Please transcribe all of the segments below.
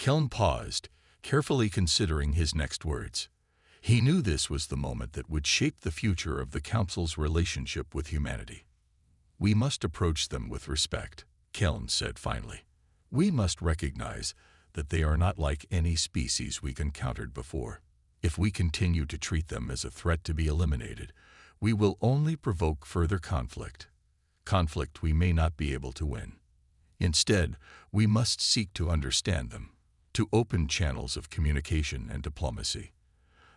Keln paused, carefully considering his next words. He knew this was the moment that would shape the future of the Council's relationship with humanity. "We must approach them with respect," Keln said finally. "We must recognize that they are not like any species we've encountered before. If we continue to treat them as a threat to be eliminated, we will only provoke further conflict we may not be able to win. Instead, we must seek to understand them, to open channels of communication and diplomacy.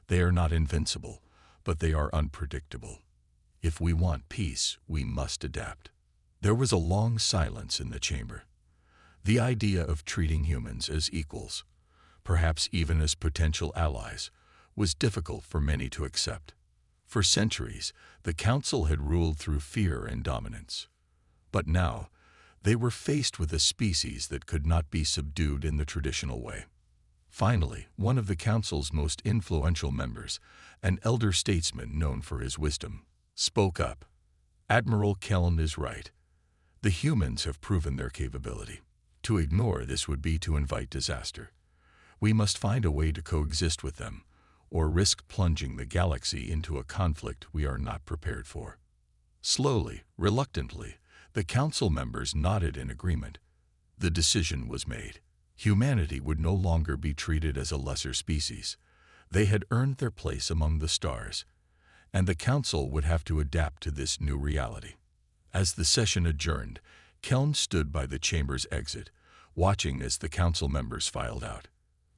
They are not invincible, but they are unpredictable. If we want peace, we must adapt." There was a long silence in the chamber. The idea of treating humans as equals, perhaps even as potential allies, was difficult for many to accept. For centuries, the Council had ruled through fear and dominance. But now, they were faced with a species that could not be subdued in the traditional way. Finally, one of the Council's most influential members, an elder statesman known for his wisdom, spoke up. "Admiral Keln is right. The humans have proven their capability. To ignore this would be to invite disaster. We must find a way to coexist with them, or risk plunging the galaxy into a conflict we are not prepared for." Slowly, reluctantly, the Council members nodded in agreement. The decision was made. Humanity would no longer be treated as a lesser species. They had earned their place among the stars, and the Council would have to adapt to this new reality. As the session adjourned, Keln stood by the chamber's exit, watching as the Council members filed out.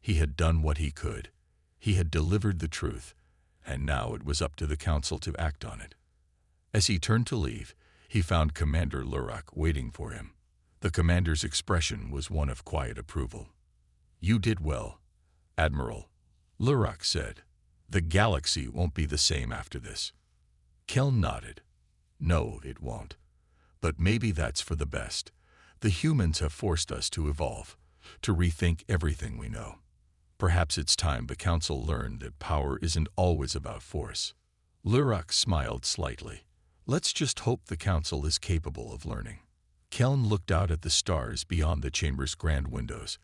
He had done what he could. He had delivered the truth, and now it was up to the Council to act on it. As he turned to leave, he found Commander Lurak waiting for him. The commander's expression was one of quiet approval. "You did well, Admiral," Lurak said. "The galaxy won't be the same after this." Keln nodded. "No, it won't. But maybe that's for the best. The humans have forced us to evolve, to rethink everything we know. Perhaps it's time the Council learned that power isn't always about force." Lurak smiled slightly. "Let's just hope the Council is capable of learning." Keln looked out at the stars beyond the chamber's grand windows.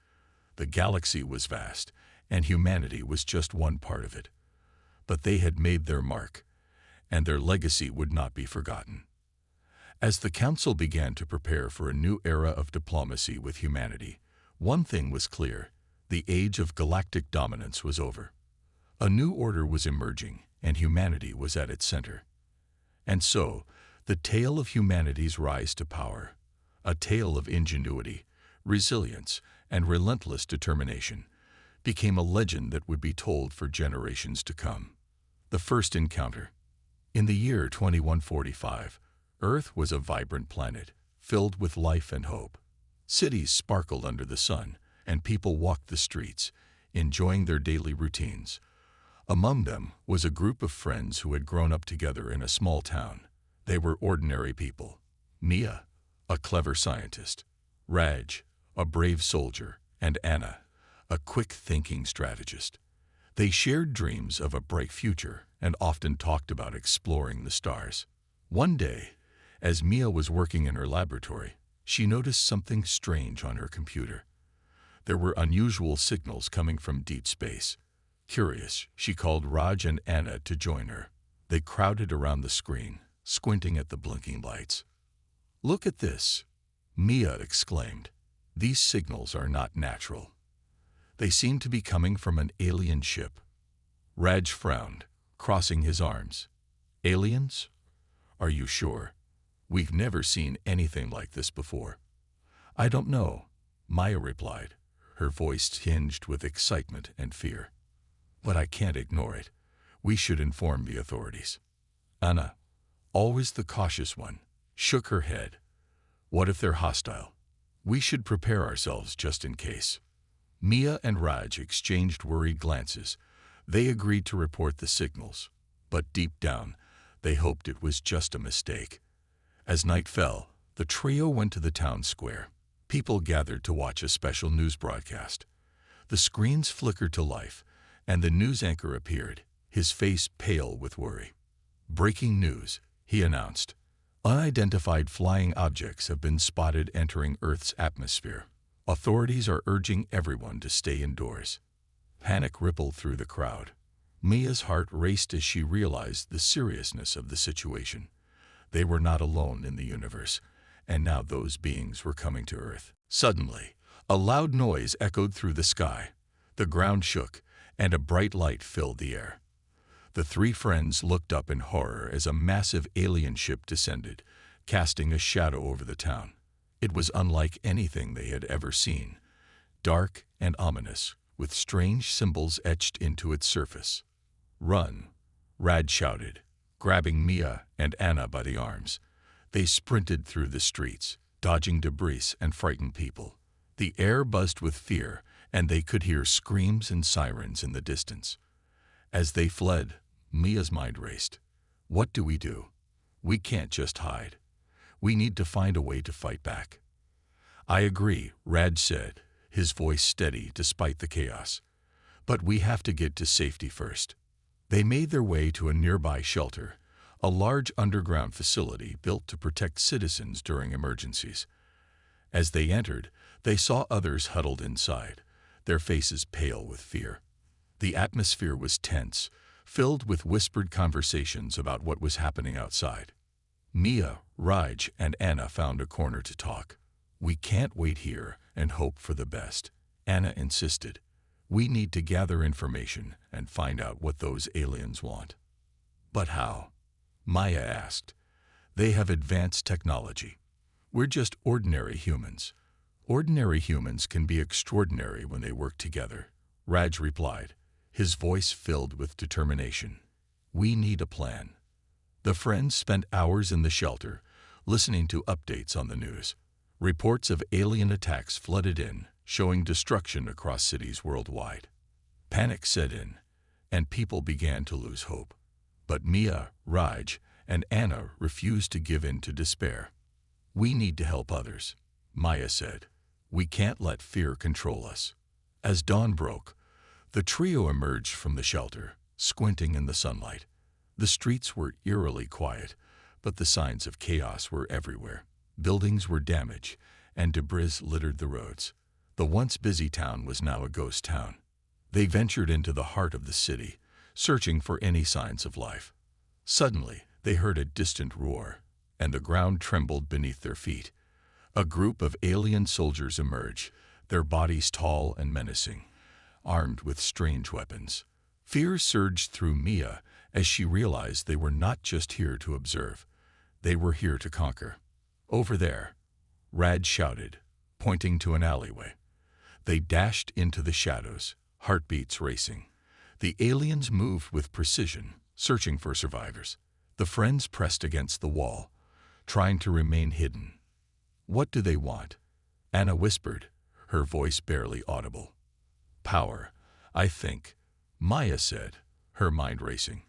The galaxy was vast, and humanity was just one part of it. But they had made their mark, and their legacy would not be forgotten. As the Council began to prepare for a new era of diplomacy with humanity, one thing was clear: the age of galactic dominance was over. A new order was emerging, and humanity was at its center. And so, the tale of humanity's rise to power, a tale of ingenuity, resilience, and relentless determination, became a legend that would be told for generations to come. The first encounter. In the year 2145, Earth was a vibrant planet, filled with life and hope. Cities sparkled under the sun, and people walked the streets, enjoying their daily routines. Among them was a group of friends who had grown up together in a small town. They were ordinary people. Mia, a clever scientist; Raj, a brave soldier; and Anna, a quick-thinking strategist. They shared dreams of a bright future and often talked about exploring the stars. One day, as Mia was working in her laboratory, she noticed something strange on her computer. There were unusual signals coming from deep space. Curious, she called Raj and Anna to join her. They crowded around the screen, squinting at the blinking lights. "Look at this," Mia exclaimed. "These signals are not natural. They seem to be coming from an alien ship." Raj frowned, crossing his arms. "Aliens? Are you sure? We've never seen anything like this before." "I don't know," Maya replied, her voice tinged with excitement and fear. "But I can't ignore it. We should inform the authorities." Anna, always the cautious one, shook her head. "What if they're hostile? We should prepare ourselves just in case." Mia and Raj exchanged worried glances. They agreed to report the signals, but deep down, they hoped it was just a mistake. As night fell, the trio went to the town square. People gathered to watch a special news broadcast. The screens flickered to life, and the news anchor appeared, his face pale with worry. "Breaking news," he announced. "Unidentified flying objects have been spotted entering Earth's atmosphere. Authorities are urging everyone to stay indoors. Panic rippled through the crowd. Mia's heart raced as she realized the seriousness of the situation. They were not alone in the universe, and now those beings were coming to Earth. Suddenly, a loud noise echoed through the sky. The ground shook, and a bright light filled the air. The three friends looked up in horror as a massive alien ship descended, casting a shadow over the town. It was unlike anything they had ever seen, dark and ominous, with strange symbols etched into its surface. "Run!" Rad shouted, grabbing Mia and Anna by the arms. They sprinted through the streets, dodging debris and frightened people. The air buzzed with fear, and they could hear screams and sirens in the distance. As they fled, Mia's mind raced. What do? We can't just hide. We need to find a way to fight back. I agree, Rad said, his voice steady despite the chaos. But we have to get to safety first. They made their way to a nearby shelter, a large underground facility built to protect citizens during emergencies. As they entered, they saw others huddled inside, their faces pale with fear. The atmosphere was tense, filled with whispered conversations about what was happening outside. Mia, Raj, and Anna found a corner to talk. "We can't wait here and hope for the best," Anna insisted. "We need to gather information and find out what those aliens want." "But how?" Maya asked. "They have advanced technology. We're just ordinary humans." "Ordinary humans can be extraordinary when they work together," Raj replied, his voice filled with determination. "We need a plan." The friends spent hours in the shelter, listening to updates on the news. Reports of alien attacks flooded in, showing destruction across cities worldwide. Panic set in, and people began to lose hope. But Mia, Raj, and Anna refused to give in to despair. "We need to help others," Maya said. "We can't let fear control us." As dawn broke, the trio emerged from the shelter, squinting in the sunlight. The streets were eerily quiet, but the signs of chaos were everywhere. Buildings were damaged, and debris littered the roads. The once busy town was now a ghost town. They ventured into the heart of the city, searching for any signs of life. Suddenly, they heard a distant roar, and the ground trembled beneath their feet. A group of alien soldiers emerged, their bodies tall and menacing, armed with strange weapons. Fear surged through Mia as she realized they were not just here to observe. They were here to conquer. "Over there," Rad shouted, pointing to an alleyway. They dashed into the shadows, heartbeats racing. The aliens moved with precision, searching for survivors. The friends pressed against the wall, trying to remain hidden. "What do they want?" Anna whispered, her voice barely audible. "Power, I think," Maya said, her mind racing.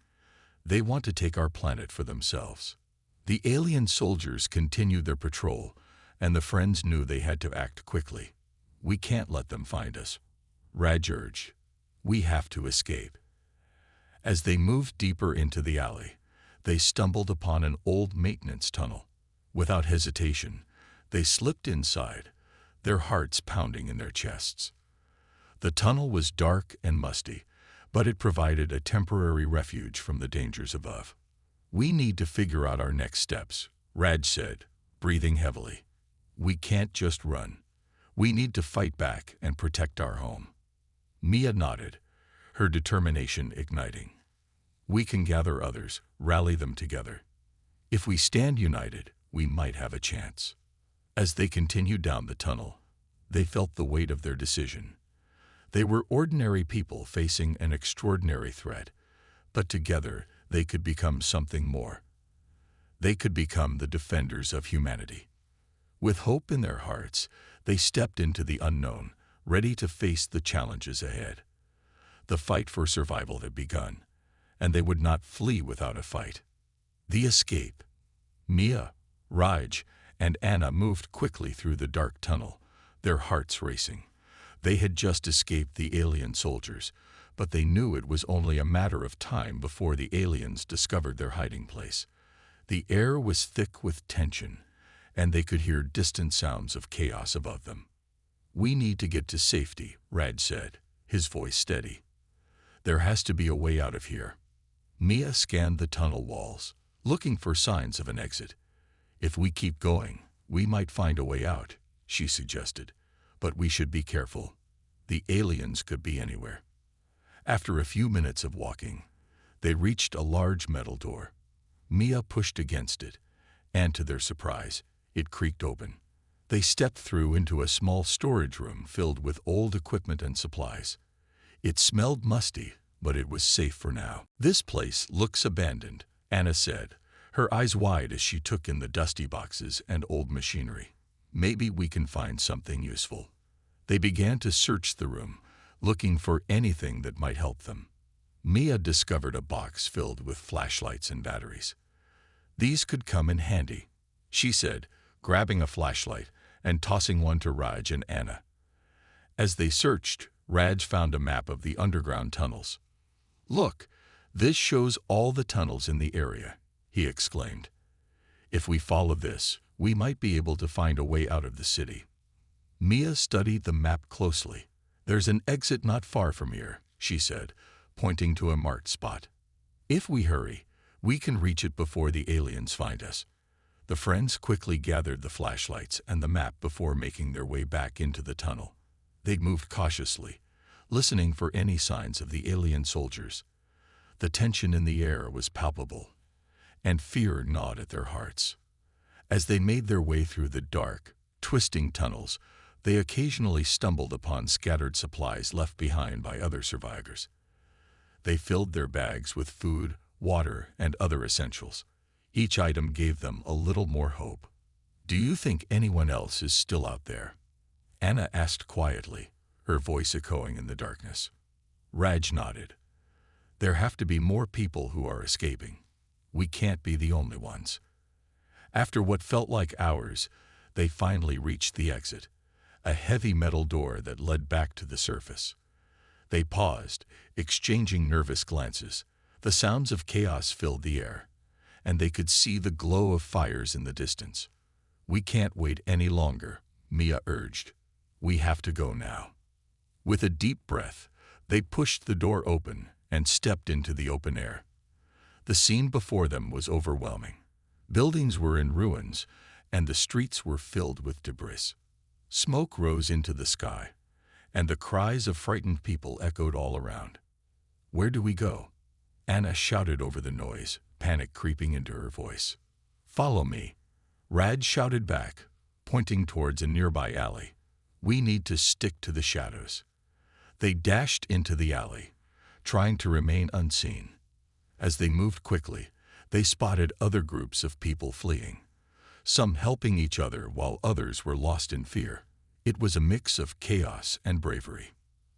"They want to take our planet for themselves." The alien soldiers continued their patrol, and the friends knew they had to act quickly. "We can't let them find us," Raj urged. "We have to escape." As they moved deeper into the alley, they stumbled upon an old maintenance tunnel. Without hesitation, they slipped inside, their hearts pounding in their chests. The tunnel was dark and musty, but it provided a temporary refuge from the dangers above. "We need to figure out our next steps," Raj said, breathing heavily. "We can't just run. We need to fight back and protect our home." Mia nodded, her determination igniting. "We can gather others, rally them together. If we stand united, we might have a chance." As they continued down the tunnel, they felt the weight of their decision. They were ordinary people facing an extraordinary threat, but together they could become something more. They could become the defenders of humanity. With hope in their hearts, they stepped into the unknown, ready to face the challenges ahead. The fight for survival had begun, and they would not flee without a fight. The escape. Mia, Raj, and Anna moved quickly through the dark tunnel, their hearts racing. They had just escaped the alien soldiers, but they knew it was only a matter of time before the aliens discovered their hiding place. The air was thick with tension, and they could hear distant sounds of chaos above them. We need to get to safety, Raj said, his voice steady. There has to be a way out of here. Mia scanned the tunnel walls, looking for signs of an exit. If we keep going, we might find a way out, she suggested. But we should be careful. The aliens could be anywhere. After a few minutes of walking, they reached a large metal door. Mia pushed against it, and to their surprise, it creaked open. They stepped through into a small storage room filled with old equipment and supplies. It smelled musty, but it was safe for now. This place looks abandoned, Anna said, her eyes wide as she took in the dusty boxes and old machinery. Maybe we can find something useful. They began to search the room, looking for anything that might help them. Mia discovered a box filled with flashlights and batteries. These could come in handy, she said, grabbing a flashlight and tossing one to Raj and Anna. As they searched, Raj found a map of the underground tunnels. "Look, this shows all the tunnels in the area," he exclaimed. "If we follow this, we might be able to find a way out of the city." Mia studied the map closely. "There's an exit not far from here," she said, pointing to a marked spot. "If we hurry, we can reach it before the aliens find us." The friends quickly gathered the flashlights and the map before making their way back into the tunnel. They moved cautiously, listening for any signs of the alien soldiers. The tension in the air was palpable, and fear gnawed at their hearts. As they made their way through the dark, twisting tunnels, they occasionally stumbled upon scattered supplies left behind by other survivors. They filled their bags with food, water, and other essentials. Each item gave them a little more hope. "Do you think anyone else is still out there?" Anna asked quietly, her voice echoing in the darkness. Raj nodded. "There have to be more people who are escaping. We can't be the only ones." After what felt like hours, they finally reached the exit, a heavy metal door that led back to the surface. They paused, exchanging nervous glances. The sounds of chaos filled the air, and they could see the glow of fires in the distance. "We can't wait any longer," Mia urged. "We have to go now." With a deep breath, they pushed the door open and stepped into the open air. The scene before them was overwhelming. Buildings were in ruins, and the streets were filled with debris. Smoke rose into the sky, and the cries of frightened people echoed all around. "Where do we go?" Anna shouted over the noise, panic creeping into her voice. "Follow me," Raj shouted back, pointing towards a nearby alley. "We need to stick to the shadows." They dashed into the alley, trying to remain unseen. As they moved quickly, they spotted other groups of people fleeing, some helping each other while others were lost in fear. It was a mix of chaos and bravery.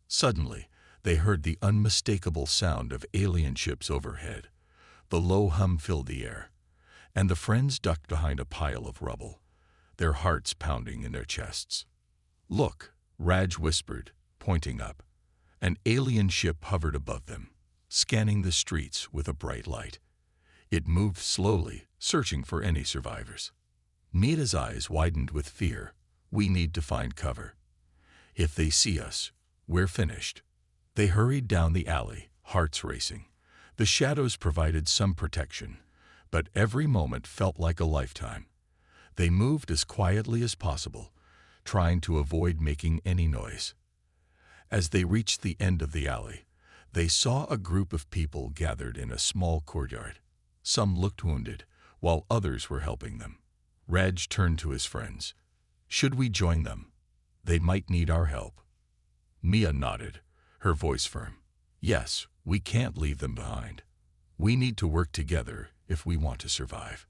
Suddenly, they heard the unmistakable sound of alien ships overhead. The low hum filled the air, and the friends ducked behind a pile of rubble, their hearts pounding in their chests. "Look," Raj whispered, pointing up. An alien ship hovered above them, scanning the streets with a bright light. It moved slowly, searching for any survivors. Mia's eyes widened with fear. "We need to find cover. If they see us, we're finished." They hurried down the alley, hearts racing. The shadows provided some protection, but every moment felt like a lifetime. They moved as quietly as possible, trying to avoid making any noise. As they reached the end of the alley, they saw a group of people gathered in a small courtyard. Some looked wounded, while others were helping them. Raj turned to his friends. "Should we join them? They might need our help." Mia nodded, her voice firm. "Yes, we can't leave them behind. We need to work together if we want to survive."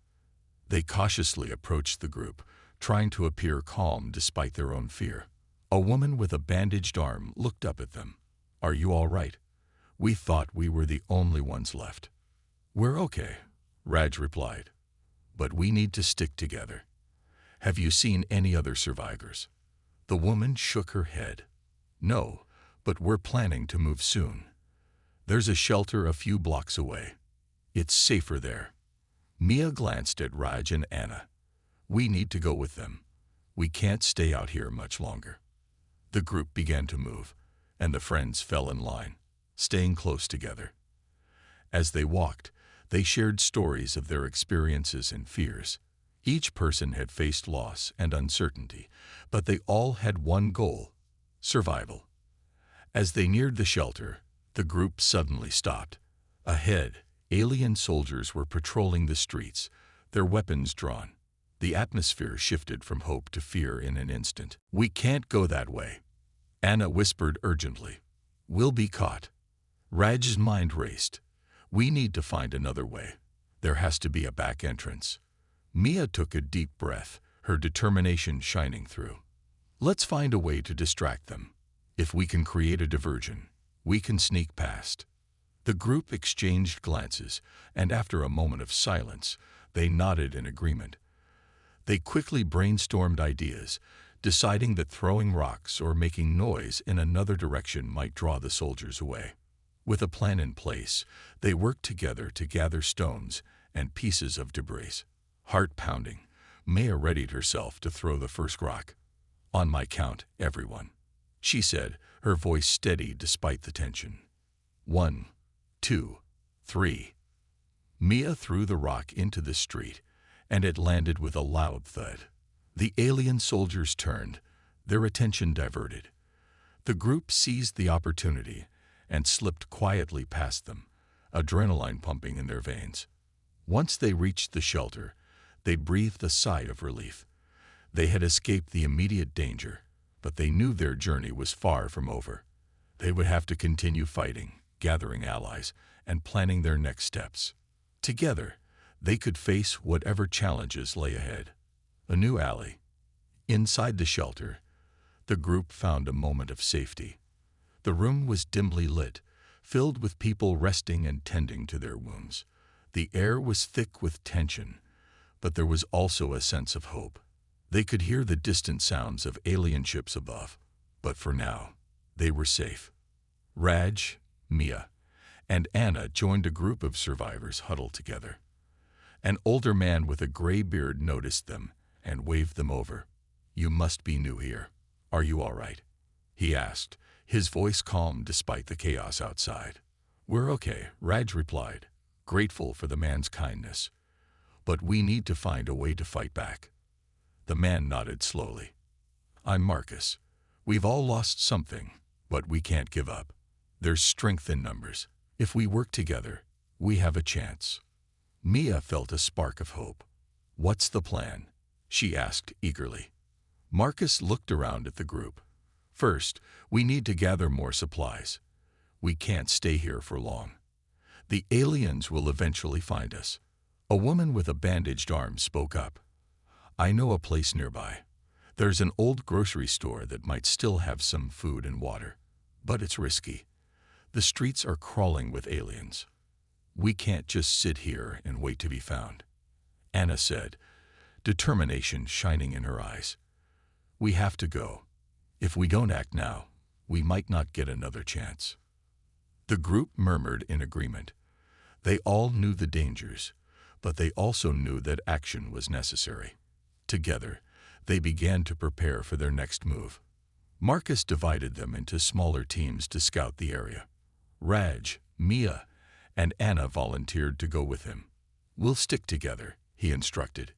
They cautiously approached the group, trying to appear calm despite their own fear. A woman with a bandaged arm looked up at them. "Are you all right? We thought we were the only ones left." "We're okay," Raj replied. "But we need to stick together. Have you seen any other survivors?" The woman shook her head. "No, but we're planning to move soon. There's a shelter a few blocks away. It's safer there." Mia glanced at Raj and Anna. "We need to go with them. We can't stay out here much longer." The group began to move, and the friends fell in line, staying close together. As they walked, they shared stories of their experiences and fears. Each person had faced loss and uncertainty, but they all had one goal: survival. As they neared the shelter, the group suddenly stopped. Ahead, alien soldiers were patrolling the streets, their weapons drawn. The atmosphere shifted from hope to fear in an instant. "We can't go that way," Anna whispered urgently. "We'll be caught." Raj's mind raced. "We need to find another way. There has to be a back entrance." Mia took a deep breath, her determination shining through. "Let's find a way to distract them. If we can create a diversion, we can sneak past." The group exchanged glances, and after a moment of silence, they nodded in agreement. They quickly brainstormed ideas, deciding that throwing rocks or making noise in another direction might draw the soldiers away. With a plan in place, they worked together to gather stones and pieces of debris. Heart pounding, Maya readied herself to throw the first rock. "On my count, everyone," she said, her voice steady despite the tension. 1, 2, 3. Mia threw the rock into the street, and it landed with a loud thud. The alien soldiers turned, their attention diverted. The group seized the opportunity and slipped quietly past them, adrenaline pumping in their veins. Once they reached the shelter, they breathed a sigh of relief. They had escaped the immediate danger, but they knew their journey was far from over. They would have to continue fighting, gathering allies, and planning their next steps. Together, they could face whatever challenges lay ahead. A new alley. Inside the shelter, the group found a moment of safety. The room was dimly lit, filled with people resting and tending to their wounds. The air was thick with tension, but there was also a sense of hope. They could hear the distant sounds of alien ships above, but for now, they were safe. Raj, Mia, and Anna joined a group of survivors huddled together. An older man with a gray beard noticed them and waved them over. "You must be new here. Are you all right?" he asked, his voice calm despite the chaos outside. "We're okay," Raj replied, grateful for the man's kindness. "But we need to find a way to fight back." The man nodded slowly. "I'm Marcus. We've all lost something, but we can't give up. There's strength in numbers. If we work together, we have a chance." Mia felt a spark of hope. "What's the plan?" she asked eagerly. Marcus looked around at the group. "First, we need to gather more supplies. We can't stay here for long. The aliens will eventually find us." A woman with a bandaged arm spoke up. "I know a place nearby. There's an old grocery store that might still have some food and water, but it's risky. The streets are crawling with aliens. We can't just sit here and wait to be found," Anna said, determination shining in her eyes. "We have to go. If we don't act now, we might not get another chance." The group murmured in agreement. They all knew the dangers, but they also knew that action was necessary. Together, they began to prepare for their next move. Marcus divided them into smaller teams to scout the area. Raj, Mia, and Anna volunteered to go with him. "We'll stick together," he instructed.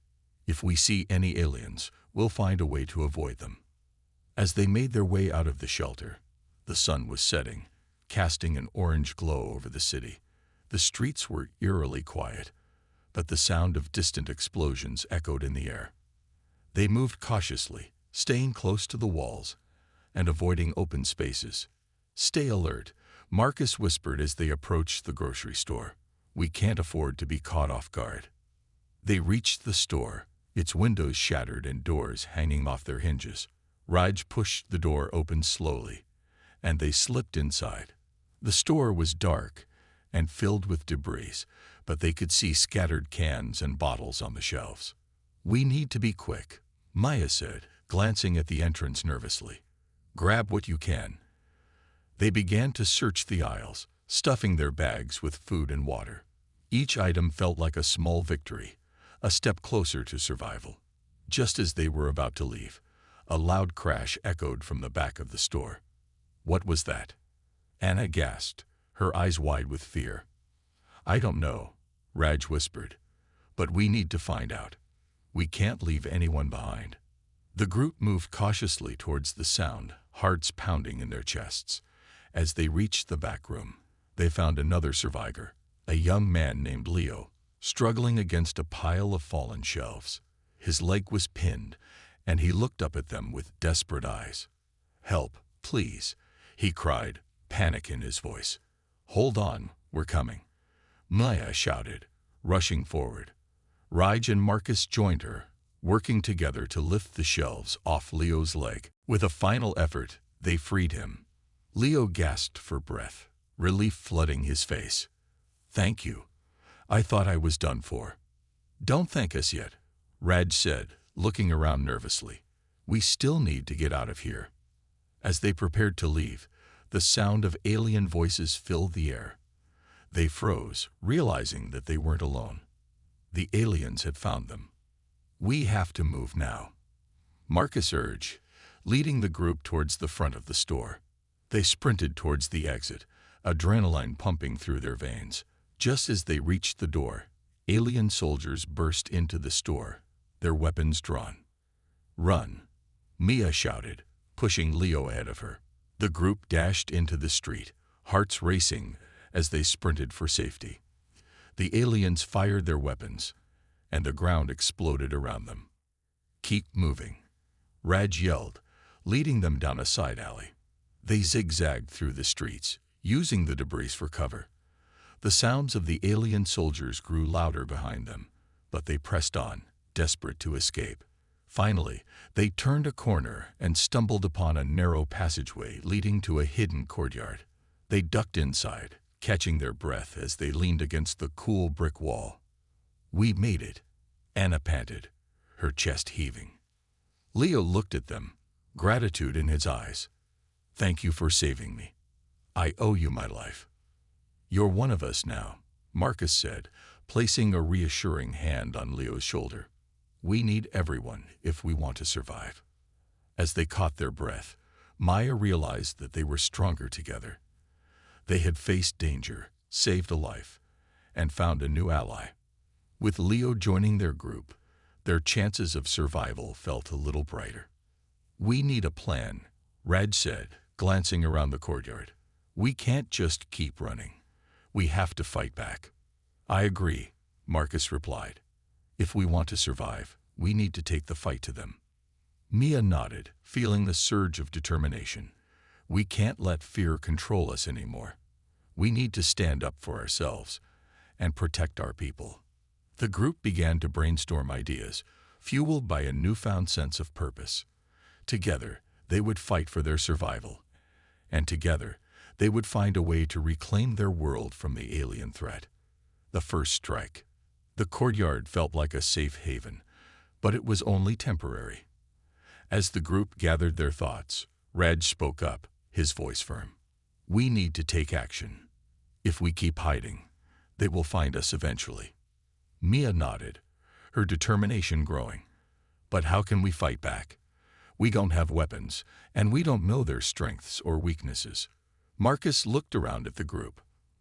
"If we see any aliens, we'll find a way to avoid them." As they made their way out of the shelter, the sun was setting, casting an orange glow over the city. The streets were eerily quiet, but the sound of distant explosions echoed in the air. They moved cautiously, staying close to the walls and avoiding open spaces. "Stay alert," Marcus whispered as they approached the grocery store. "We can't afford to be caught off guard." They reached the store, its windows shattered and doors hanging off their hinges. Raj pushed the door open slowly, and they slipped inside. The store was dark and filled with debris, but they could see scattered cans and bottles on the shelves. "We need to be quick," Maya said, glancing at the entrance nervously. "Grab what you can." They began to search the aisles, stuffing their bags with food and water. Each item felt like a small victory, a step closer to survival. Just as they were about to leave, A loud crash echoed from the back of the store. What was that? Anna gasped, her eyes wide with fear. I don't know, Raj whispered, but we need to find out. We can't leave anyone behind. The group moved cautiously towards the sound, hearts pounding in their chests. As they reached the back room, they found another survivor, a young man named Leo, struggling against a pile of fallen shelves. His leg was pinned, and he looked up at them with desperate eyes. Help, please, he cried, panic in his voice. Hold on, we're coming. Maya shouted, rushing forward. Raj and Marcus joined her, working together to lift the shelves off Leo's leg. With a final effort, they freed him. Leo gasped for breath, relief flooding his face. Thank you. I thought I was done for. Don't thank us yet, Raj said, looking around nervously. We still need to get out of here. As they prepared to leave, the sound of alien voices filled the air. They froze, realizing that they weren't alone. The aliens had found them. We have to move now, Marcus urged, leading the group towards the front of the store. They sprinted towards the exit, adrenaline pumping through their veins. Just as they reached the door, alien soldiers burst into the store, their weapons drawn. Run, Mia shouted, pushing Leo ahead of her. The group dashed into the street, hearts racing as they sprinted for safety. The aliens fired their weapons, and the ground exploded around them. Keep moving, Raj yelled, leading them down a side alley. They zigzagged through the streets, using the debris for cover. The sounds of the alien soldiers grew louder behind them, but they pressed on, desperate to escape. Finally, they turned a corner and stumbled upon a narrow passageway leading to a hidden courtyard. They ducked inside, catching their breath as they leaned against the cool brick wall. We made it, Anna panted, her chest heaving. Leo looked at them, gratitude in his eyes. Thank you for saving me. I owe you my life. You're one of us now, Marcus said, placing a reassuring hand on Leo's shoulder. We need everyone if we want to survive. As they caught their breath, Maya realized that they were stronger together. They had faced danger, saved a life, and found a new ally. With Leo joining their group, their chances of survival felt a little brighter. We need a plan, Raj said, glancing around the courtyard. We can't just keep running. We have to fight back. I agree, Marcus replied. If we want to survive, we need to take the fight to them. Mia nodded, feeling the surge of determination. We can't let fear control us anymore. We need to stand up for ourselves and protect our people. The group began to brainstorm ideas, fueled by a newfound sense of purpose. Together, they would fight for their survival, and together, they would find a way to reclaim their world from the alien threat. The first strike. The courtyard felt like a safe haven, but it was only temporary. As the group gathered their thoughts, Raj spoke up, his voice firm. We need to take action. If we keep hiding, they will find us eventually. Mia nodded, her determination growing. But how can we fight back? We don't have weapons, and we don't know their strengths or weaknesses. Marcus looked around at the group.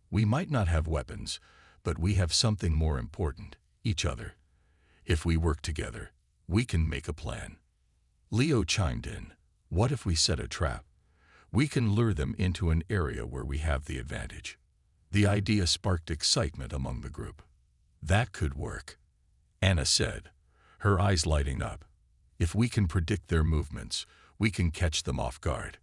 We might not have weapons, but we have something more important, each other. If we work together, we can make a plan. Leo chimed in. What if we set a trap? We can lure them into an area where we have the advantage. The idea sparked excitement among the group. That could work, Anna said, her eyes lighting up. If we can predict their movements, we can catch them off guard.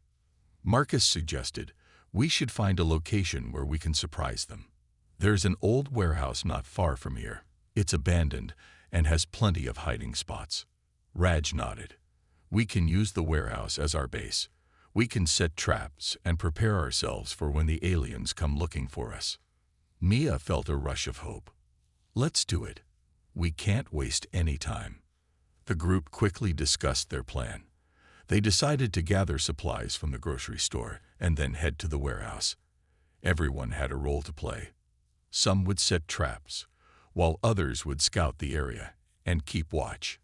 Marcus suggested, we should find a location where we can surprise them. There's an old warehouse not far from here. It's abandoned and has plenty of hiding spots. Raj nodded. We can use the warehouse as our base. We can set traps and prepare ourselves for when the aliens come looking for us. Mia felt a rush of hope. Let's do it. We can't waste any time. The group quickly discussed their plan. They decided to gather supplies from the grocery store and then head to the warehouse. Everyone had a role to play. Some would set traps, while others would scout the area and keep watch.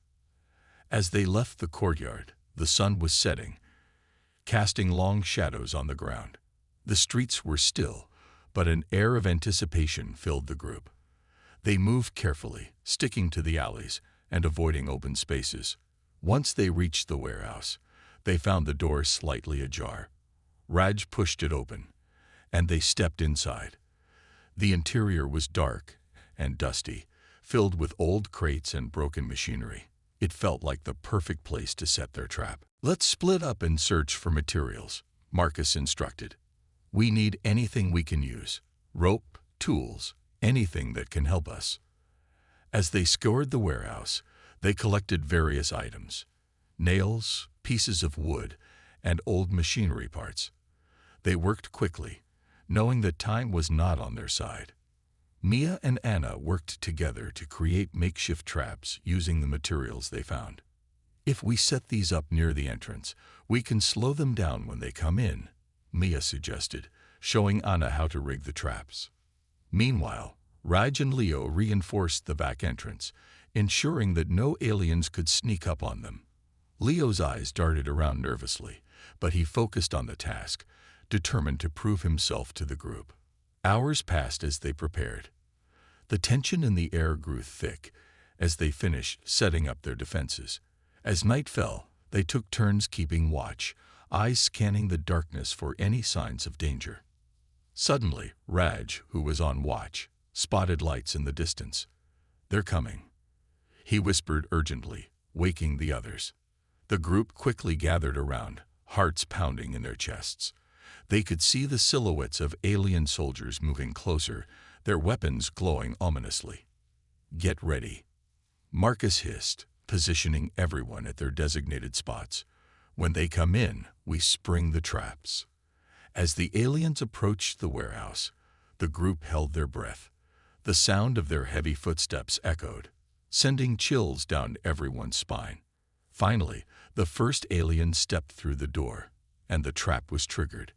As they left the courtyard, The sun was setting, casting long shadows on the ground. The streets were still, but an air of anticipation filled the group. They moved carefully, sticking to the alleys and avoiding open spaces. Once they reached the warehouse, they found the door slightly ajar. Raj pushed it open, and they stepped inside. The interior was dark and dusty, filled with old crates and broken machinery. It felt like the perfect place to set their trap. "Let's split up and search for materials," Marcus instructed. "We need anything we can use. Rope, tools, anything that can help us." As they scoured the warehouse, they collected various items: nails, pieces of wood, and old machinery parts. They worked quickly, knowing that time was not on their side. Mia and Anna worked together to create makeshift traps using the materials they found. "If we set these up near the entrance, we can slow them down when they come in," Mia suggested, showing Anna how to rig the traps. Meanwhile, Raj and Leo reinforced the back entrance, ensuring that no aliens could sneak up on them. Leo's eyes darted around nervously, but he focused on the task, determined to prove himself to the group. Hours passed as they prepared. The tension in the air grew thick as they finished setting up their defenses. As night fell, they took turns keeping watch, eyes scanning the darkness for any signs of danger. Suddenly, Raj, who was on watch, spotted lights in the distance. "They're coming," he whispered urgently, waking the others. The group quickly gathered around, hearts pounding in their chests. They could see the silhouettes of alien soldiers moving closer, their weapons glowing ominously. "Get ready," Marcus hissed, positioning everyone at their designated spots. "When they come in, we spring the traps." As the aliens approached the warehouse, the group held their breath. The sound of their heavy footsteps echoed, sending chills down everyone's spine. Finally, the first alien stepped through the door, and the trap was triggered.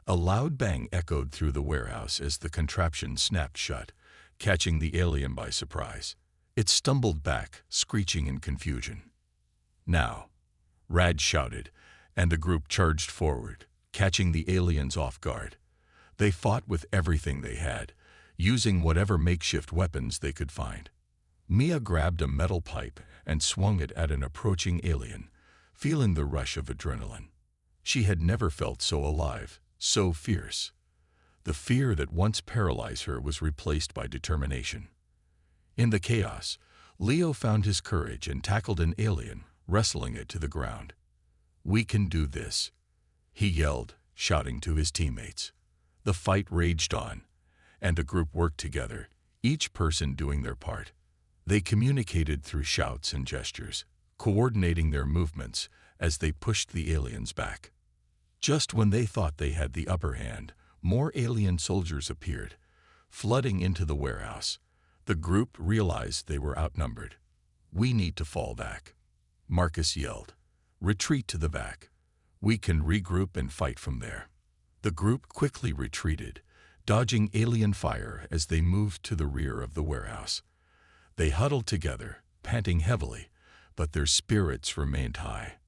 A loud bang echoed through the warehouse as the contraption snapped shut, catching the alien by surprise. It stumbled back, screeching in confusion. "Now," Raj shouted, and the group charged forward, catching the aliens off guard. They fought with everything they had, using whatever makeshift weapons they could find. Mia grabbed a metal pipe and swung it at an approaching alien, feeling the rush of adrenaline. She had never felt so alive, so fierce. The fear that once paralyzed her was replaced by determination. In the chaos, Leo found his courage and tackled an alien, wrestling it to the ground. "We can do this," he yelled, shouting to his teammates. The fight raged on, and the group worked together, each person doing their part. They communicated through shouts and gestures, coordinating their movements as they pushed the aliens back. Just when they thought they had the upper hand, more alien soldiers appeared, flooding into the warehouse. The group realized they were outnumbered. "We need to fall back," Marcus yelled. "Retreat to the back. We can regroup and fight from there." The group quickly retreated, dodging alien fire as they moved to the rear of the warehouse. They huddled together, panting heavily, but their spirits remained high.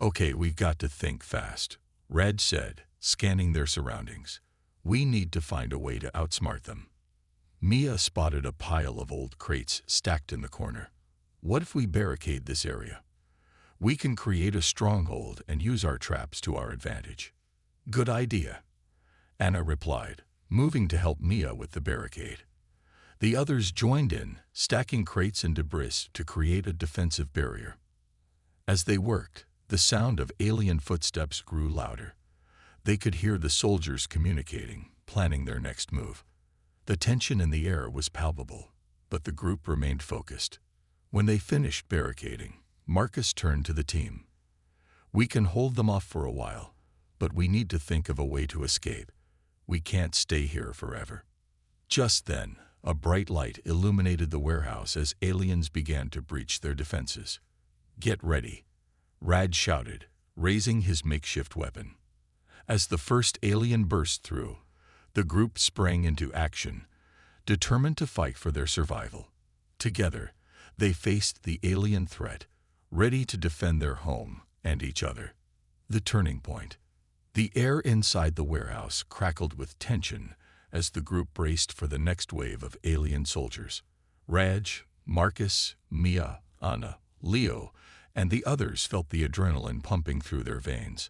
"Okay, we've got to think fast," Raj said, scanning their surroundings. "We need to find a way to outsmart them." Mia spotted a pile of old crates stacked in the corner. "What if we barricade this area? We can create a stronghold and use our traps to our advantage." "Good idea," Anna replied, moving to help Mia with the barricade. The others joined in, stacking crates and debris to create a defensive barrier. As they worked, the sound of alien footsteps grew louder. They could hear the soldiers communicating, planning their next move. The tension in the air was palpable, but the group remained focused. When they finished barricading, Marcus turned to the team. "We can hold them off for a while, but we need to think of a way to escape. We can't stay here forever." Just then, a bright light illuminated the warehouse as aliens began to breach their defenses. "Get ready," Raj shouted, raising his makeshift weapon. As the first alien burst through, the group sprang into action, determined to fight for their survival. Together, they faced the alien threat, ready to defend their home, and each other. The turning point. The air inside the warehouse crackled with tension as the group braced for the next wave of alien soldiers. Raj, Marcus, Mia, Anna, Leo, and the others felt the adrenaline pumping through their veins.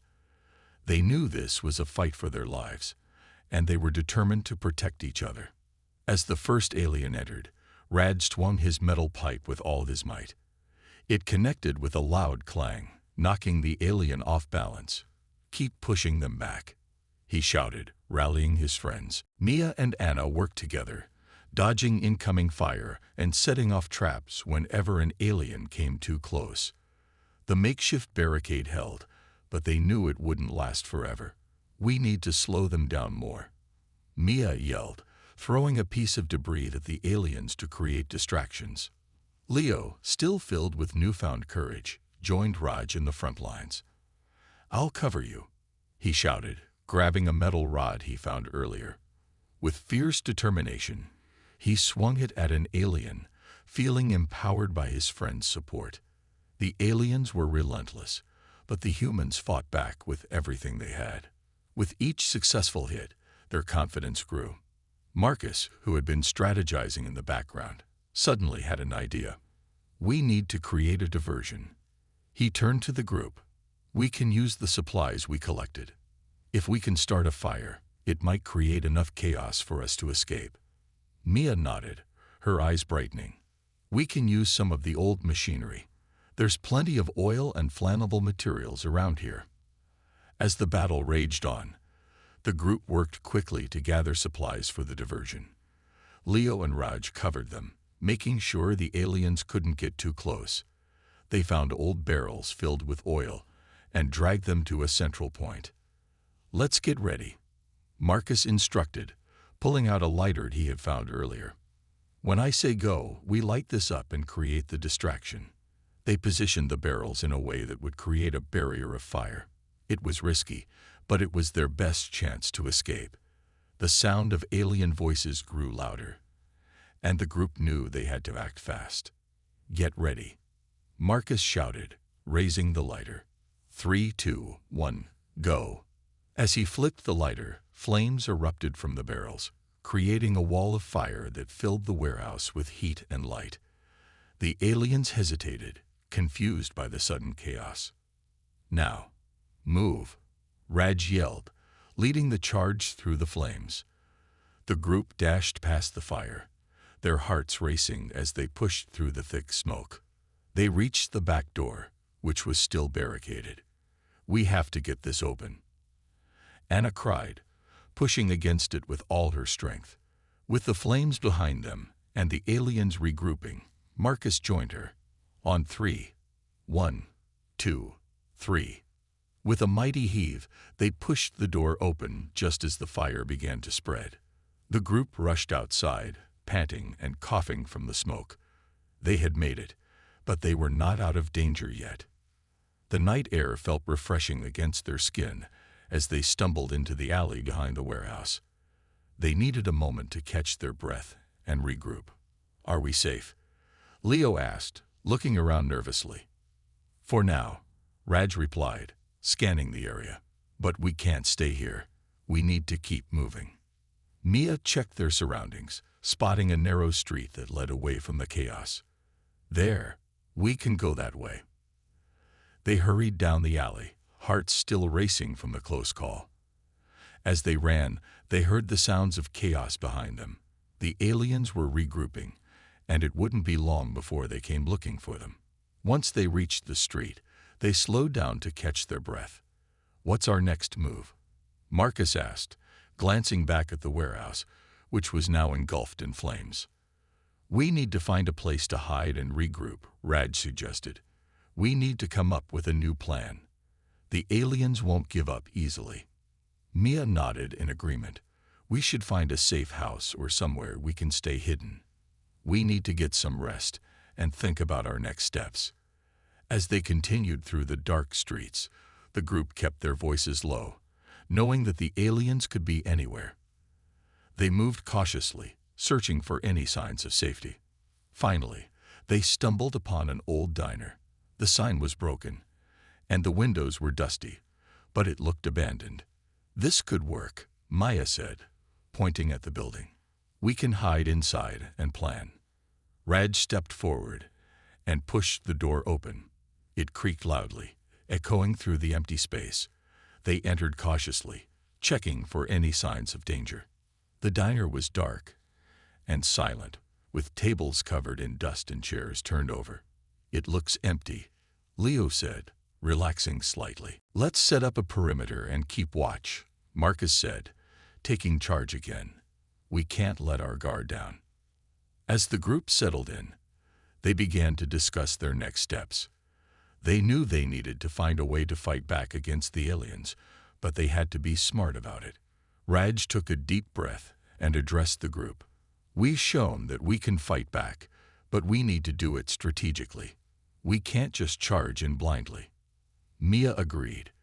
They knew this was a fight for their lives, and they were determined to protect each other. As the first alien entered, Raj swung his metal pipe with all his might. It connected with a loud clang, knocking the alien off balance. "Keep pushing them back," he shouted, rallying his friends. Mia and Anna worked together, dodging incoming fire and setting off traps whenever an alien came too close. The makeshift barricade held, but they knew it wouldn't last forever. "We need to slow them down more," Mia yelled, throwing a piece of debris at the aliens to create distractions. Leo, still filled with newfound courage, joined Raj in the front lines. "I'll cover you," he shouted, grabbing a metal rod he found earlier. With fierce determination, he swung it at an alien, feeling empowered by his friend's support. The aliens were relentless, but the humans fought back with everything they had. With each successful hit, their confidence grew. Marcus, who had been strategizing in the background, suddenly had an idea. "We need to create a diversion." He turned to the group. "We can use the supplies we collected. If we can start a fire, it might create enough chaos for us to escape." Mia nodded, her eyes brightening. "We can use some of the old machinery. There's plenty of oil and flammable materials around here." As the battle raged on, the group worked quickly to gather supplies for the diversion. Leo and Raj covered them, making sure the aliens couldn't get too close. They found old barrels filled with oil and dragged them to a central point. "Let's get ready," Marcus instructed, pulling out a lighter he had found earlier. "When I say go, we light this up and create the distraction." They positioned the barrels in a way that would create a barrier of fire. It was risky, but it was their best chance to escape. The sound of alien voices grew louder, and the group knew they had to act fast. "Get ready," Marcus shouted, raising the lighter. 3, 2, 1, go. As he flicked the lighter, flames erupted from the barrels, creating a wall of fire that filled the warehouse with heat and light. The aliens hesitated, confused by the sudden chaos. "Now, move," Raj yelled, leading the charge through the flames. The group dashed past the fire, their hearts racing as they pushed through the thick smoke. They reached the back door, which was still barricaded. "We have to get this open," Anna cried, pushing against it with all her strength. With the flames behind them and the aliens regrouping, Marcus joined her. On 3. 1, 2, 3. With a mighty heave, they pushed the door open just as the fire began to spread. The group rushed outside, panting and coughing from the smoke. They had made it, but they were not out of danger yet. The night air felt refreshing against their skin as they stumbled into the alley behind the warehouse. They needed a moment to catch their breath and regroup. "Are we safe?" Leo asked, looking around nervously. "For now," Raj replied, scanning the area. "But we can't stay here. We need to keep moving." Mia checked their surroundings, spotting a narrow street that led away from the chaos. "There, we can go that way." They hurried down the alley, hearts still racing from the close call. As they ran, they heard the sounds of chaos behind them. The aliens were regrouping, and it wouldn't be long before they came looking for them. Once they reached the street, they slowed down to catch their breath. "What's our next move?" Marcus asked, glancing back at the warehouse, which was now engulfed in flames. "We need to find a place to hide and regroup," Raj suggested. "We need to come up with a new plan. The aliens won't give up easily." Mia nodded in agreement. "We should find a safe house or somewhere we can stay hidden. We need to get some rest and think about our next steps." As they continued through the dark streets, the group kept their voices low, knowing that the aliens could be anywhere. They moved cautiously, searching for any signs of safety. Finally, they stumbled upon an old diner. The sign was broken, and the windows were dusty, but it looked abandoned. "This could work," Maya said, pointing at the building. "We can hide inside and plan." Raj stepped forward and pushed the door open. It creaked loudly, echoing through the empty space. They entered cautiously, checking for any signs of danger. The diner was dark and silent, with tables covered in dust and chairs turned over. "It looks empty," Leo said, relaxing slightly. "Let's set up a perimeter and keep watch," Marcus said, taking charge again. "We can't let our guard down." As the group settled in, they began to discuss their next steps. They knew they needed to find a way to fight back against the aliens, but they had to be smart about it. Raj took a deep breath and addressed the group. "We've shown that we can fight back, but we need to do it strategically. We can't just charge in blindly." Mia agreed.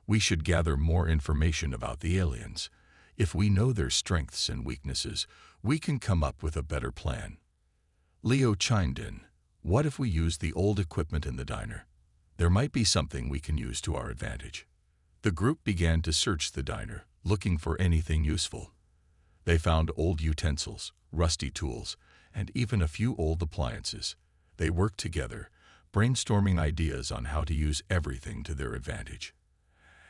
"We should gather more information about the aliens. If we know their strengths and weaknesses, we can come up with a better plan." Leo chimed in. "What if we use the old equipment in the diner? There might be something we can use to our advantage." The group began to search the diner, looking for anything useful. They found old utensils, rusty tools, and even a few old appliances. They worked together, brainstorming ideas on how to use everything to their advantage.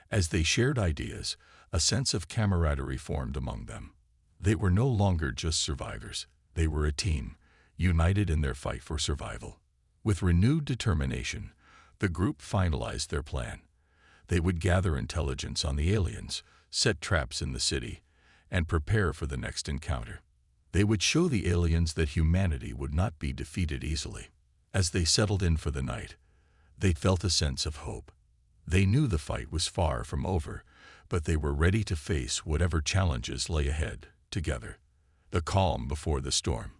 As they shared ideas, a sense of camaraderie formed among them. They were no longer just survivors. They were a team, united in their fight for survival. With renewed determination, the group finalized their plan. They would gather intelligence on the aliens, set traps in the city, and prepare for the next encounter. They would show the aliens that humanity would not be defeated easily. As they settled in for the night, they felt a sense of hope. They knew the fight was far from over, but they were ready to face whatever challenges lay ahead, together. The calm before the storm.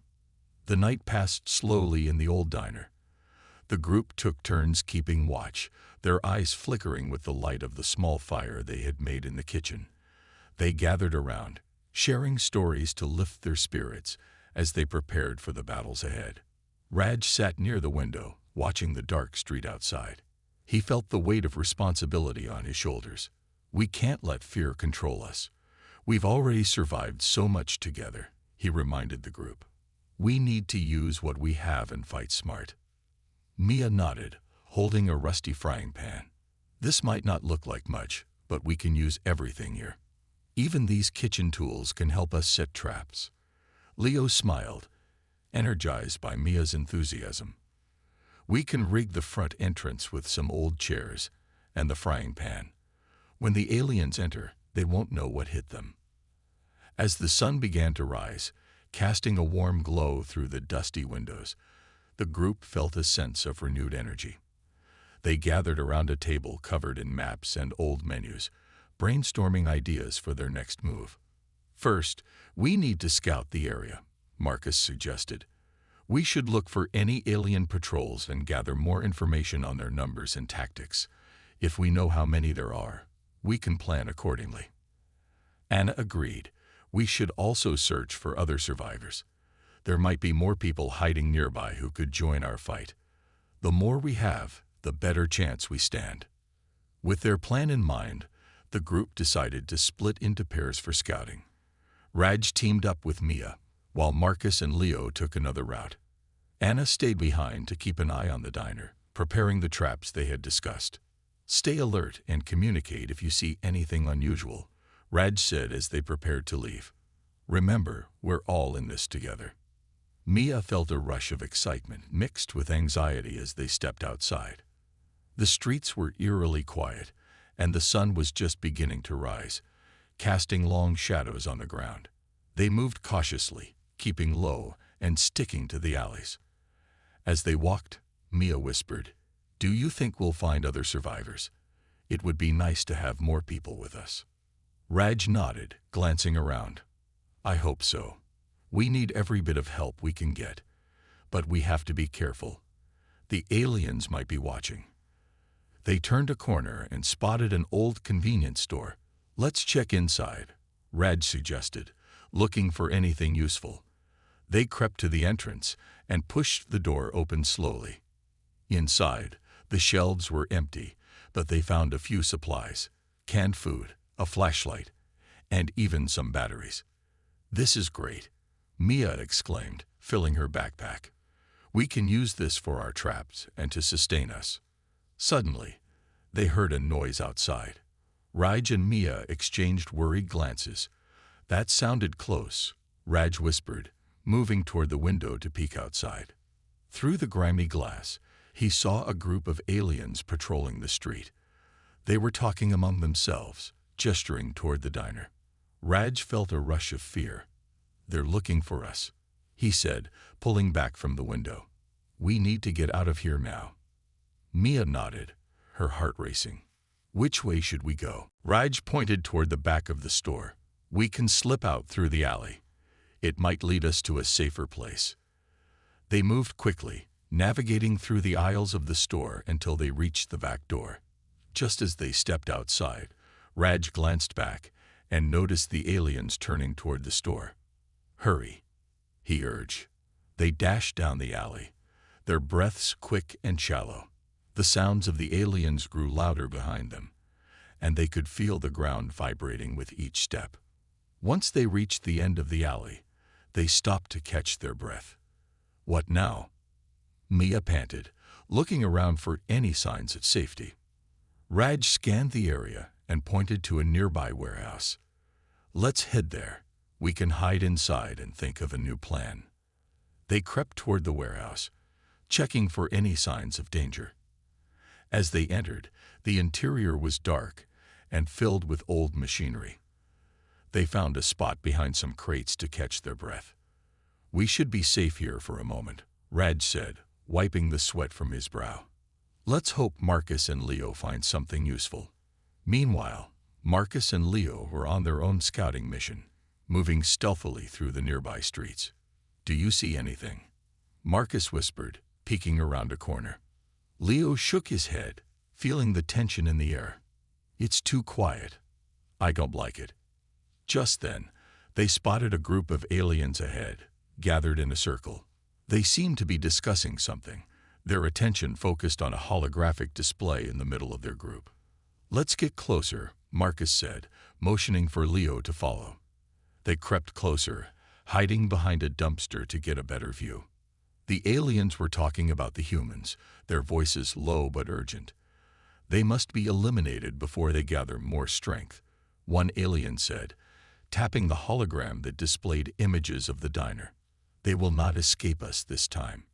The night passed slowly in the old diner. The group took turns keeping watch, their eyes flickering with the light of the small fire they had made in the kitchen. They gathered around, sharing stories to lift their spirits as they prepared for the battles ahead. Raj sat near the window, watching the dark street outside. He felt the weight of responsibility on his shoulders. "We can't let fear control us. We've already survived so much together," he reminded the group. "We need to use what we have and fight smart." Mia nodded, holding a rusty frying pan. "This might not look like much, but we can use everything here. Even these kitchen tools can help us set traps." Leo smiled, energized by Mia's enthusiasm. "We can rig the front entrance with some old chairs and the frying pan. When the aliens enter, they won't know what hit them." As the sun began to rise, casting a warm glow through the dusty windows, the group felt a sense of renewed energy. They gathered around a table covered in maps and old menus, brainstorming ideas for their next move. "First, we need to scout the area," Marcus suggested. "We should look for any alien patrols and gather more information on their numbers and tactics. If we know how many there are, we can plan accordingly." Anna agreed. "We should also search for other survivors. There might be more people hiding nearby who could join our fight. The more we have, the better chance we stand." With their plan in mind, the group decided to split into pairs for scouting. Raj teamed up with Mia, while Marcus and Leo took another route. Anna stayed behind to keep an eye on the diner, preparing the traps they had discussed. "Stay alert and communicate if you see anything unusual," Raj said as they prepared to leave. "Remember, we're all in this together." Mia felt a rush of excitement mixed with anxiety as they stepped outside. The streets were eerily quiet, and the sun was just beginning to rise, casting long shadows on the ground. They moved cautiously, keeping low and sticking to the alleys. As they walked, Mia whispered, "Do you think we'll find other survivors? It would be nice to have more people with us." Raj nodded, glancing around. "I hope so. We need every bit of help we can get, but we have to be careful. The aliens might be watching." They turned a corner and spotted an old convenience store. "Let's check inside," Raj suggested, looking for anything useful. They crept to the entrance and pushed the door open slowly. Inside, the shelves were empty, but they found a few supplies, canned food, a flashlight, and even some batteries. "This is great," Mia exclaimed, filling her backpack. "We can use this for our traps and to sustain us." Suddenly, they heard a noise outside. Raj and Mia exchanged worried glances. "That sounded close," Raj whispered, moving toward the window to peek outside. Through the grimy glass, he saw a group of aliens patrolling the street. They were talking among themselves, gesturing toward the diner. Raj felt a rush of fear. "They're looking for us," he said, pulling back from the window. "We need to get out of here now." Mia nodded, her heart racing. "Which way should we go?" Raj pointed toward the back of the store. "We can slip out through the alley. It might lead us to a safer place." They moved quickly, navigating through the aisles of the store until they reached the back door. Just as they stepped outside, Raj glanced back and noticed the aliens turning toward the store. "Hurry," he urged. They dashed down the alley, their breaths quick and shallow. The sounds of the aliens grew louder behind them, and they could feel the ground vibrating with each step. Once they reached the end of the alley, they stopped to catch their breath. "What now?" Mia panted, looking around for any signs of safety. Raj scanned the area and pointed to a nearby warehouse. "Let's head there. We can hide inside and think of a new plan." They crept toward the warehouse, checking for any signs of danger. As they entered, the interior was dark and filled with old machinery. They found a spot behind some crates to catch their breath. "We should be safe here for a moment," Raj said, wiping the sweat from his brow. "Let's hope Marcus and Leo find something useful." Meanwhile, Marcus and Leo were on their own scouting mission, moving stealthily through the nearby streets. "Do you see anything?" Marcus whispered, peeking around a corner. Leo shook his head, feeling the tension in the air. "It's too quiet. I don't like it." Just then, they spotted a group of aliens ahead, gathered in a circle. They seemed to be discussing something, their attention focused on a holographic display in the middle of their group. "Let's get closer," Marcus said, motioning for Leo to follow. They crept closer, hiding behind a dumpster to get a better view. The aliens were talking about the humans, their voices low but urgent. "They must be eliminated before they gather more strength," one alien said, tapping the hologram that displayed images of the diner. "They will not escape us this time."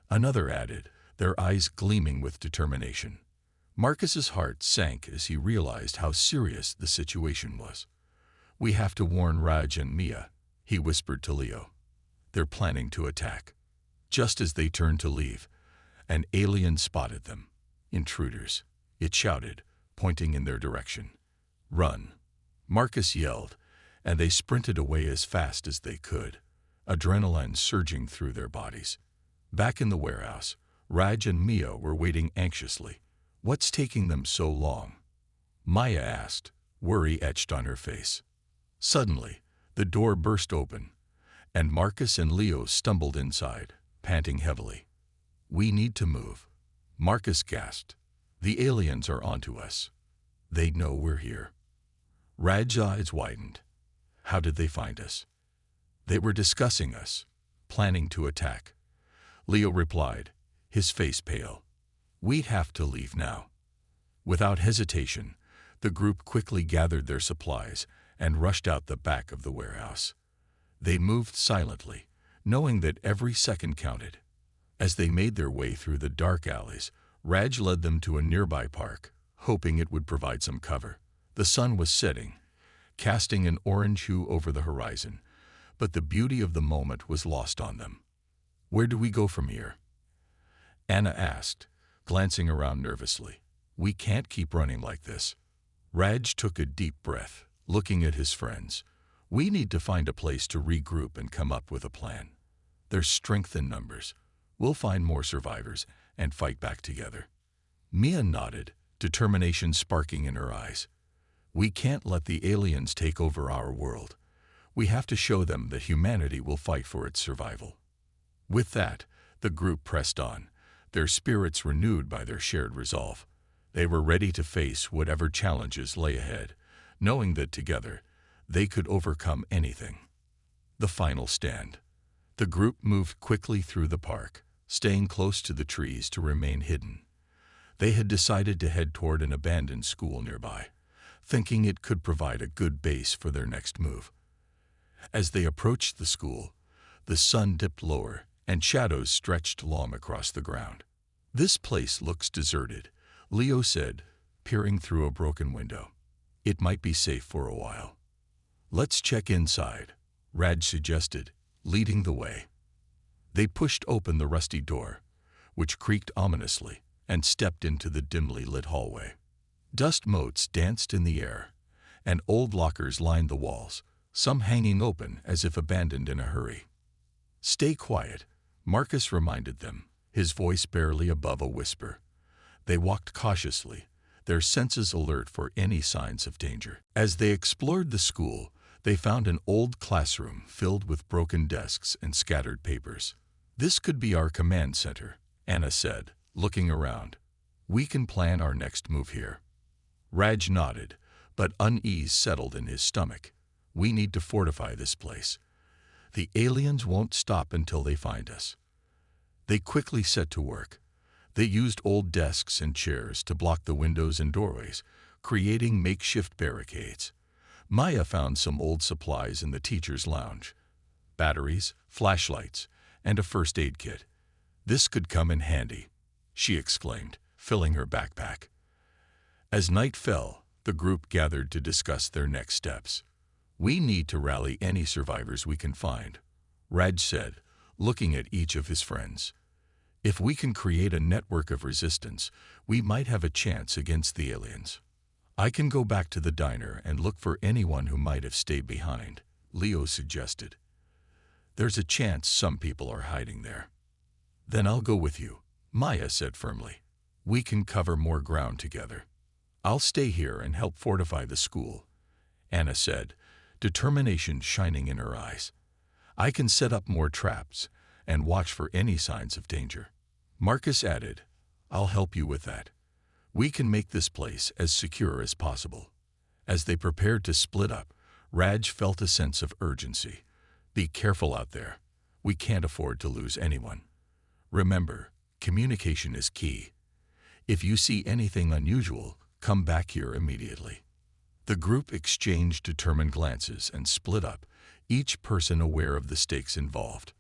Another added, their eyes gleaming with determination. Marcus's heart sank as he realized how serious the situation was. "We have to warn Raj and Mia," he whispered to Leo. "They're planning to attack." Just as they turned to leave, an alien spotted them. "Intruders," it shouted, pointing in their direction. "Run," Marcus yelled, and they sprinted away as fast as they could, adrenaline surging through their bodies. Back in the warehouse, Raj and Mia were waiting anxiously. "What's taking them so long?" Maya asked, worry etched on her face. Suddenly, the door burst open, and Marcus and Leo stumbled inside, panting heavily. "We need to move," Marcus gasped. "The aliens are onto us. They know we're here." Raj's eyes widened. "How did they find us?" "They were discussing us, planning to attack," Leo replied, his face pale. "We'd have to leave now." Without hesitation, the group quickly gathered their supplies and rushed out the back of the warehouse. They moved silently, knowing that every second counted. As they made their way through the dark alleys, Raj led them to a nearby park, hoping it would provide some cover. The sun was setting, casting an orange hue over the horizon, but the beauty of the moment was lost on them. "Where do we go from here?" Anna asked, glancing around nervously. "We can't keep running like this." Raj took a deep breath, looking at his friends. "We need to find a place to regroup and come up with a plan. There's strength in numbers. We'll find more survivors and fight back together." Mia nodded, determination sparking in her eyes. "We can't let the aliens take over our world. We have to show them that humanity will fight for its survival." With that, the group pressed on, their spirits renewed by their shared resolve. They were ready to face whatever challenges lay ahead, knowing that together they could overcome anything. The final stand. The group moved quickly through the park, staying close to the trees to remain hidden. They had decided to head toward an abandoned school nearby, thinking it could provide a good base for their next move. As they approached the school, the sun dipped lower and shadows stretched long across the ground. "This place looks deserted," Leo said, peering through a broken window. "It might be safe for a while." "Let's check inside," Raj suggested, leading the way. They pushed open the rusty door, which creaked ominously, and stepped into the dimly lit hallway. Dust motes danced in the air, and old lockers lined the walls, some hanging open as if abandoned in a hurry. "Stay quiet," Marcus reminded them, his voice barely above a whisper. They walked cautiously, their senses alert for any signs of danger. As they explored the school, they found an old classroom filled with broken desks and scattered papers. "This could be our command center," Anna said, looking around. "We can plan our next move here." Raj nodded, but unease settled in his stomach. "We need to fortify this place. The aliens won't stop until they find us." They quickly set to work. They used old desks and chairs to block the windows and doorways, creating makeshift barricades. Maya found some old supplies in the teacher's lounge: batteries, flashlights, and a first aid kit. "This could come in handy," she exclaimed, filling her backpack. As night fell, the group gathered to discuss their next steps. "We need to rally any survivors we can find," Raj said, looking at each of his friends. "If we can create a network of resistance, we might have a chance against the aliens." "I can go back to the diner and look for anyone who might have stayed behind," Leo suggested. "There's a chance some people are hiding there." "Then I'll go with you," Maya said firmly. "We can cover more ground together." "I'll stay here and help fortify the school," Anna said, determination shining in her eyes. "I can set up more traps and watch for any signs of danger." Marcus added, "I'll help you with that. We can make this place as secure as possible." As they prepared to split up, Raj felt a sense of urgency. "Be careful out there. We can't afford to lose anyone. Remember, communication is key. If you see anything unusual, come back here immediately." The group exchanged determined glances and split up, each person aware of the stakes involved.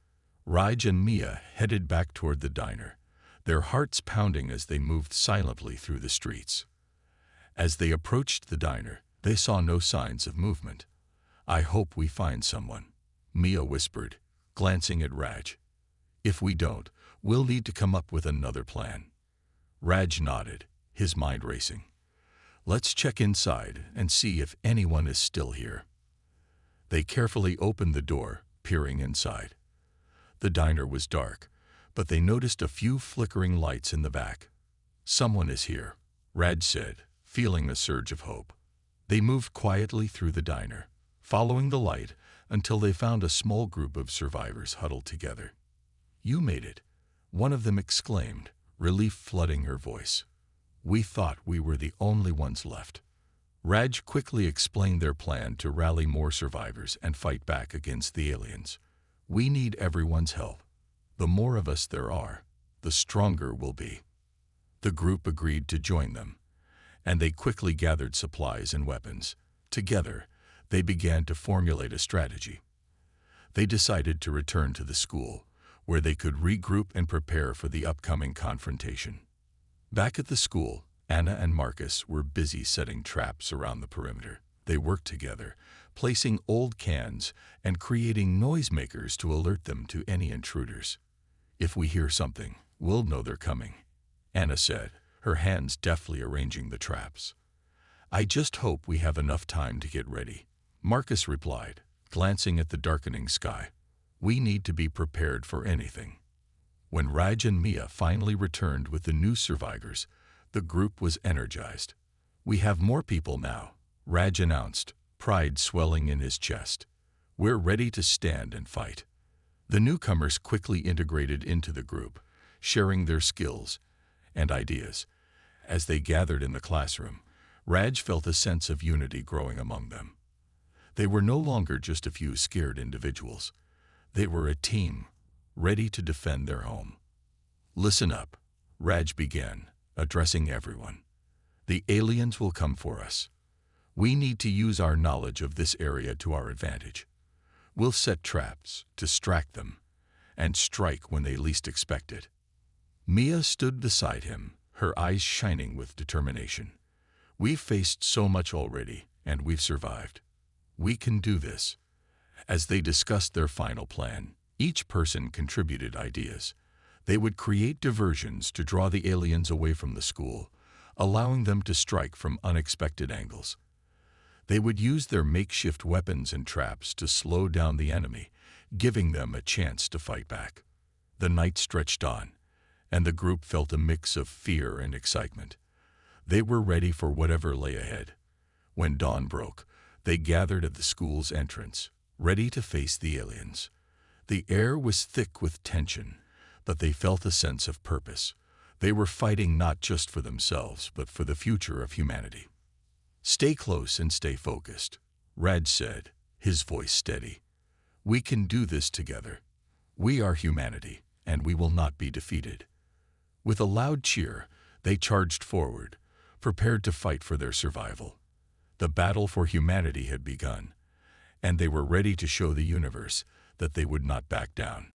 Raj and Mia headed back toward the diner, their hearts pounding as they moved silently through the streets. As they approached the diner, they saw no signs of movement. "I hope we find someone," Mia whispered, glancing at Raj. "If we don't, we'll need to come up with another plan." Raj nodded, his mind racing. "Let's check inside and see if anyone is still here." They carefully opened the door, peering inside. The diner was dark, but they noticed a few flickering lights in the back. "Someone is here," Raj said, feeling a surge of hope. They moved quietly through the diner, following the light until they found a small group of survivors huddled together. "You made it," one of them exclaimed, relief flooding her voice. "We thought we were the only ones left." Raj quickly explained their plan to rally more survivors and fight back against the aliens. "We need everyone's help. The more of us there are, the stronger we'll be." The group agreed to join them, and they quickly gathered supplies and weapons. Together, they began to formulate a strategy. They decided to return to the school, where they could regroup and prepare for the upcoming confrontation. Back at the school, Anna and Marcus were busy setting traps around the perimeter. They worked together, placing old cans and creating noisemakers to alert them to any intruders. "If we hear something, we'll know they're coming," Anna said, her hands deftly arranging the traps. "I just hope we have enough time to get ready," Marcus replied, glancing at the darkening sky. "We need to be prepared for anything." When Raj and Mia finally returned with the new survivors, the group was energized. "We have more people now," Raj announced, pride swelling in his chest. "We're ready to stand and fight." The newcomers quickly integrated into the group, sharing their skills and ideas. As they gathered in the classroom, Raj felt a sense of unity growing among them. They were no longer just a few scared individuals. They were a team, ready to defend their home. "Listen up," Raj began, addressing everyone. "The aliens will come for us. We need to use our knowledge of this area to our advantage. We'll set traps, distract them, and strike when they least expect it." Mia stood beside him, her eyes shining with determination. "We've faced so much already, and we've survived. We can do this." As they discussed their final plan, each person contributed ideas. They would create diversions to draw the aliens away from the school, allowing them to strike from unexpected angles. They would use their makeshift weapons and traps to slow down the enemy, giving them a chance to fight back. The night stretched on, and the group felt a mix of fear and excitement. They were ready for whatever lay ahead. When dawn broke, they gathered at the school's entrance, ready to face the aliens. The air was thick with tension, but they felt a sense of purpose. They were fighting not just for themselves, but for the future of humanity. "Stay close and stay focused," Raj said, his voice steady. "We can do this together. We are humanity, and we will not be defeated." With a loud cheer, they charged forward, prepared to fight for their survival. The battle for humanity had begun, and they were ready to show the universe that they would not back down.